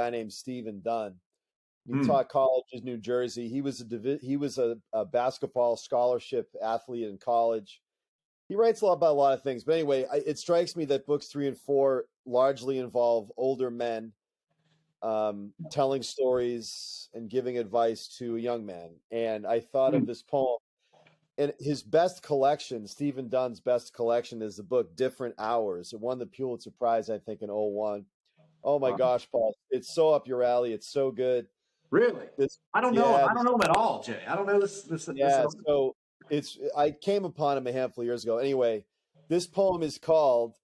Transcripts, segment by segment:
guy named Stephen Dunn. He Hmm. taught college in New Jersey. He was a basketball scholarship athlete in college. He writes about a lot of things. But anyway, it strikes me that books 3 and 4 largely involve older men telling stories and giving advice to a young man. And I thought of this poem. And his best collection, Stephen Dunn's best collection, is the book Different Hours. It won the Pulitzer Prize, I think, in '01. Oh my Wow. gosh, Paul. It's so up your alley. It's so good. Really? I don't know. I don't know him at all, Jay. I don't know this. So I came upon him a handful of years ago. Anyway, this poem is called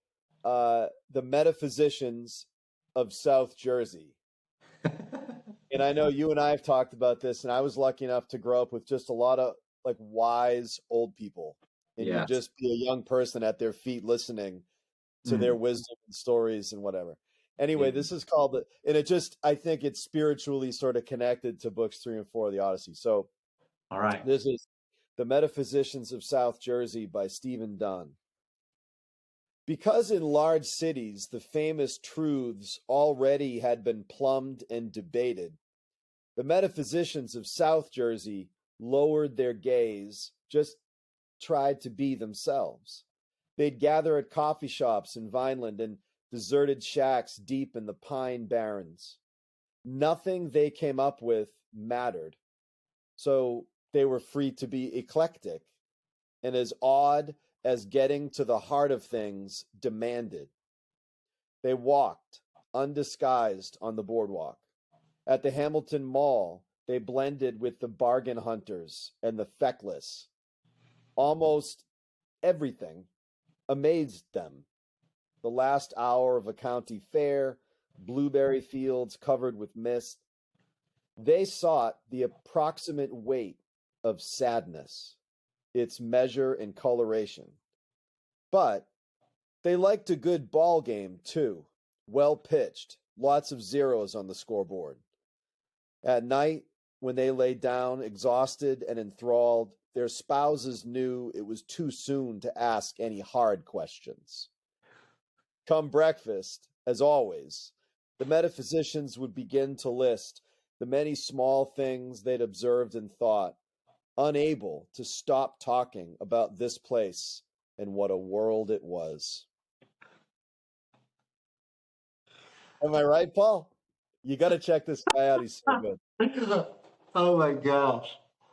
The Metaphysicians of South Jersey. And I know you and I have talked about this, and I was lucky enough to grow up with just a lot of like wise old people. And you just be a young person at their feet listening to their wisdom and stories and whatever. Anyway, this is called I think it's spiritually sort of connected to books 3 and 4 of the Odyssey. So, all right, this is The Metaphysicians of South Jersey by Stephen Dunn. Because in large cities the famous truths already had been plumbed and debated, the metaphysicians of South Jersey lowered their gaze, just tried to be themselves. They'd gather at coffee shops in Vineland and deserted shacks deep in the pine barrens. Nothing they came up with mattered, so they were free to be eclectic and as odd as getting to the heart of things demanded. They walked, undisguised, on the boardwalk. At the Hamilton Mall, they blended with the bargain hunters and the feckless. Almost everything amazed them. The last hour of a county fair, blueberry fields covered with mist. They sought the approximate weight of sadness, its measure and coloration. But they liked a good ball game, too, well pitched, lots of zeros on the scoreboard. At night, when they lay down, exhausted and enthralled, their spouses knew it was too soon to ask any hard questions. Come breakfast, as always, the metaphysicians would begin to list the many small things they'd observed and thought, unable to stop talking about this place and what a world it was. Am I right, Paul? You got to check this guy out. He's so good. Oh my gosh.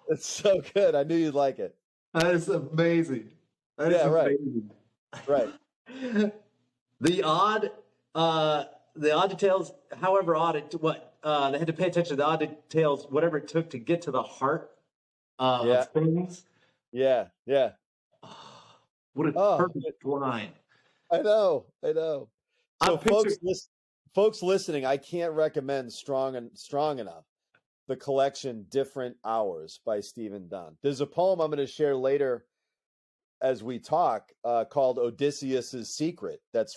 It's so good. I knew you'd like it. That is amazing. That is amazing. Right. The odd details, however odd they had to pay attention to the odd details, whatever it took to get to the heart of things. Yeah. What a perfect line. I know. So folks listening, I can't recommend strong enough the collection Different Hours by Stephen Dunn. There's a poem I'm going to share later as we talk called Odysseus's Secret. That's